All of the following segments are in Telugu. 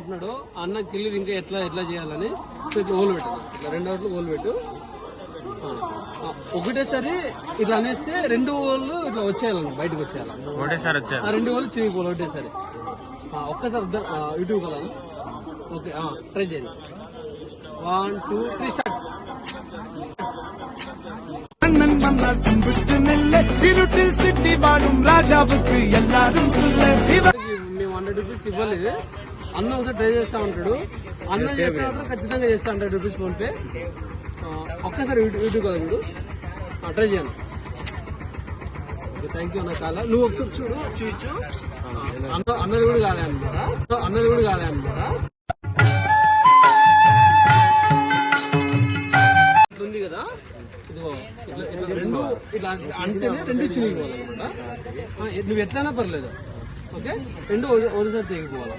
అంటున్నాడు అన్న కిల్లు ఇంకా ఎట్లా ఎట్లా చేయాలని. సో ఇట్లా ఓలు పెట్టాను, ఇట్లా 2 ఓట్లు ఓలు పెట్టు. ఒకటేసారి ఇట్లా అనేస్తే 2 ఓళ్ళు ఇట్లా వచ్చేయాలన్న, బయటకు వచ్చేయాలి. ఒకటేసారి వచ్చారు 2 ఓళ్ళు చిరిగిపోవాలి ఒకటేసారి. ఒక్కసారి యూట్యూబ్ కదా. ఓకే ట్రై చేయండి. 1 2 3 స్టార్ట్. మేము 100 రూపీస్ ఇవ్వలేదు. అన్న ఒకసారి ట్రై చేస్తా ఉంటాడు. అన్న చేస్తే మాత్రం ఖచ్చితంగా చేస్తా 100 రూపీస్ ఫోన్ పే. ఒక్కసారి యూట్యూబ్ కదా చూడు, ట్రై చేయండి. ఓకే థ్యాంక్ యూ అన్న. చాలా నువ్వు ఒకసారి చూడొచ్చు. అన్నది కూడా కాలే అనమాట. ఉంది కదా, ఇదిగో ఇట్లా 2 ఇట్లా అంటేనే 2 చినిగిపోవాలన్నమాట. నువ్వు ఎట్లయినా పర్లేదు. ఓకే 2 ఒకసారి తెగిపోవాలి.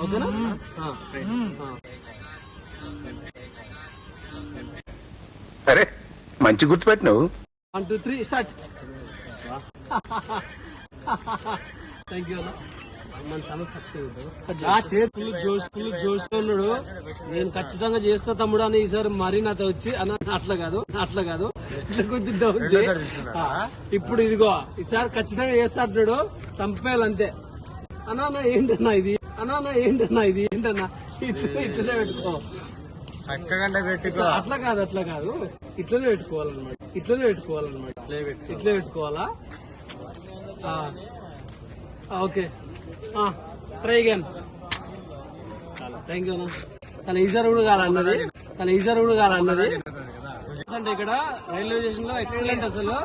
ఓకేనా? అరే మంచి గుర్తుపెట్టినావు. 1 2 3 స్టార్ట్. థ్యాంక్ యూ అన్న. మన ఛానల్ సబ్స్క్రైబ్ ఫుల్ జోష్ ఉన్నాడు. నేను ఖచ్చితంగా చేస్తా తమ్ముడు అని ఈసారి మరీ నాతో వచ్చి అన్న అట్లా కాదు ఇట్లా కొంచెం డౌన్ చేయి. ఇప్పుడు ఇదిగో ఈసారి ఖచ్చితంగా చేస్తా అంటున్నాడు. సంపేయాలంతే. అన్నా ఏంటన్నా ఇది ఏంటన్నా ఇట్లనే పెట్టుకో. అట్లా కాదు ఇట్లనే పెట్టుకోవాలన్నమాట. ఇట్లే పెట్టుకోవాలా. Okay try again. Thank you అన్న. తన ఈసారి కూడా కాలన్నది. అంటే ఇక్కడ రైల్వే స్టేషన్ లో ఎక్సలెంట్. అసలు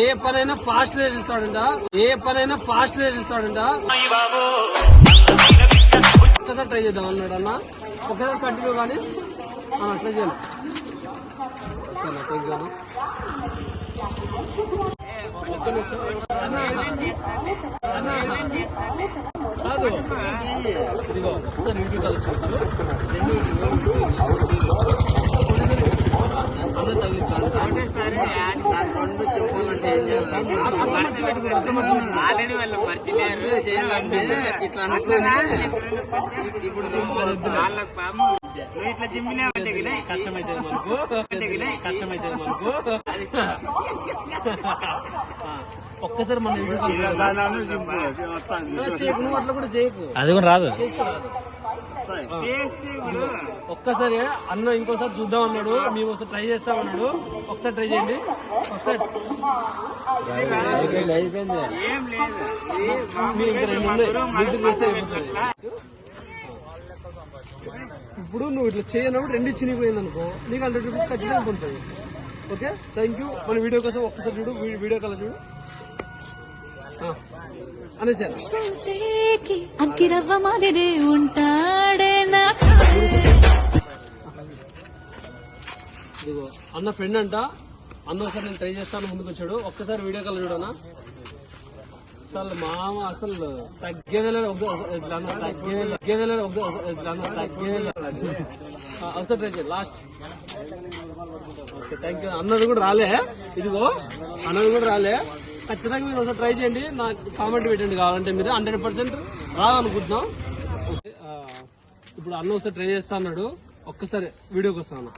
ఏ పనైనా ఫాస్ట్ చేస్తాడంట. ఒక్కసారి ట్రై చేద్దాం అన్నాడు అన్న. ఒకసారి కంటిన్యూ కానీ ట్రై చేయాలి. థ్యాంక్ యూ అన్న. కాదు ఇదిగో ఒకసారి యూట్యూబ్ చూడొచ్చు. అన్న తగిలించాడు. ఆల్రెడీ వాళ్ళు మర్చిపోయారు చేయాలంటే ఇట్లా అనుకుని ఇప్పుడు ఇట్లా జిమ్మినా కష్టమైతే మనకు ఒక్కసారి మన నువ్వు అట్లా కూడా చేయకు. అది కూడా రాదు. ఒక్కసారి అన్న ఇంకోసారి చూద్దాం అన్నాడు. మేము ఒకసారి ట్రై చేస్తామన్నాడు. ఒకసారి ట్రై చేయండి. మీరు ఇంకా 2 ఉన్నాయి చేస్తే అయిపోతుంది. ఇప్పుడు నువ్వు ఇట్లా చేయనప్పుడు 2 చినిగిపోయింది అనుకో, నీకు 100 రూపీస్ ఖచ్చితంగా పొందుతుంది. Okay thank you. మన వీడియో కోసం ఒక్కసారి చూడు, వీడియో కలర్ చూడు అనేసారు. ఇదిగో అన్న ఫ్రెండ్ అంట. అన్న ఒకసారి నేను ట్రై చేస్తాను ముందుకు వచ్చాడు. ఒక్కసారి వీడియో కలర్ చూడనా. అసలు మామ అసలు తగ్గేదే ఒకసారి ట్రై చేయండి లాస్ట్. Okay thank you. అన్నది కూడా రాలే. ఇదిగో అన్నది కూడా రాలే. ఖచ్చితంగా మీరు ఒకసారి ట్రై చేయండి. నాకు కామెంట్ పెట్టండి కావాలంటే. మీరు 100% రాదనుకుంటున్నాం. ఇప్పుడు అన్న ఒకసారి ట్రై చేస్తా అన్నాడు. ఒక్కసారి వీడియోకి వస్తాను.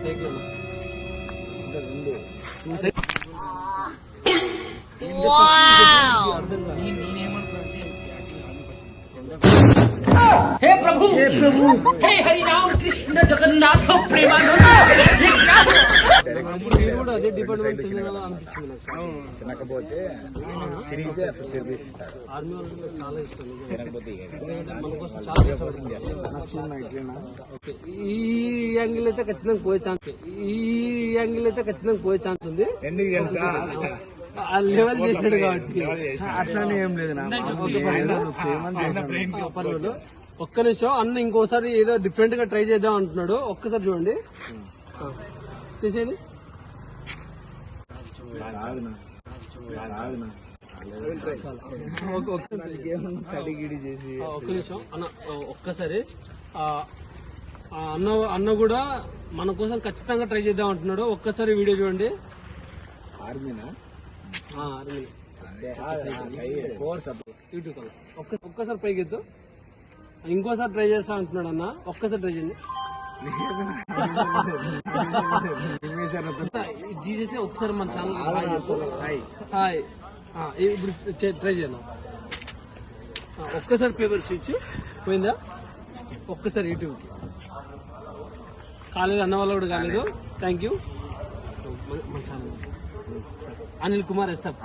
థ్యాంక్ యూ అన్న. हे प्रभु हे हरि राम कृष्ण जगन्नाथ प्रेमानंद. కూడా అదే డిపార్ట్మెంట్ అనిపించింది నాకు. ఆర్మీ వాళ్ళకి చాలా ఇష్టం. మనకోసం చాలా ఈ యాంగిల్ అయితే ఖచ్చితంగా పోయే ఛాన్స్ ఉంది. లెవెల్ చేసాడు కాబట్టి అట్లానే ఏం లేదు. పర్లేదు. ఒక్క నిమిషం అన్న ఇంకోసారి ఏదో డిఫరెంట్ గా ట్రై చేద్దాం అంటున్నాడు. ఒక్కసారి చూడండి, చేసేది. ఒక్క నిమిషం అన్న, ఒక్కసారి అన్న కూడా మన కోసం ఖచ్చితంగా ట్రై చేద్దాం అంటున్నాడు. ఒక్కసారి వీడియో చూడండి. ఆర్మీనా యూట్యూబ్ కల్లా ఒక్కసారి పైకి ఎత్తు. ఇంకోసారి ట్రై చేస్తా అంటున్నాడు అన్న. ఒక్కసారి ట్రై చేయండి. ఇది చేసి ఒకసారి మన ఛానల్ హాయ్. ఇప్పుడు ట్రై చేయను. ఒక్కసారి పేపర్ స్విచ్ పోయిందా? ఒక్కసారి యూట్యూబ్కి కాలేదు అన్న వాళ్ళు కూడా కాలేదు. Thank you. మన ఛానల్ అనిల్ కుమార్ ఎస్ఎఫ్.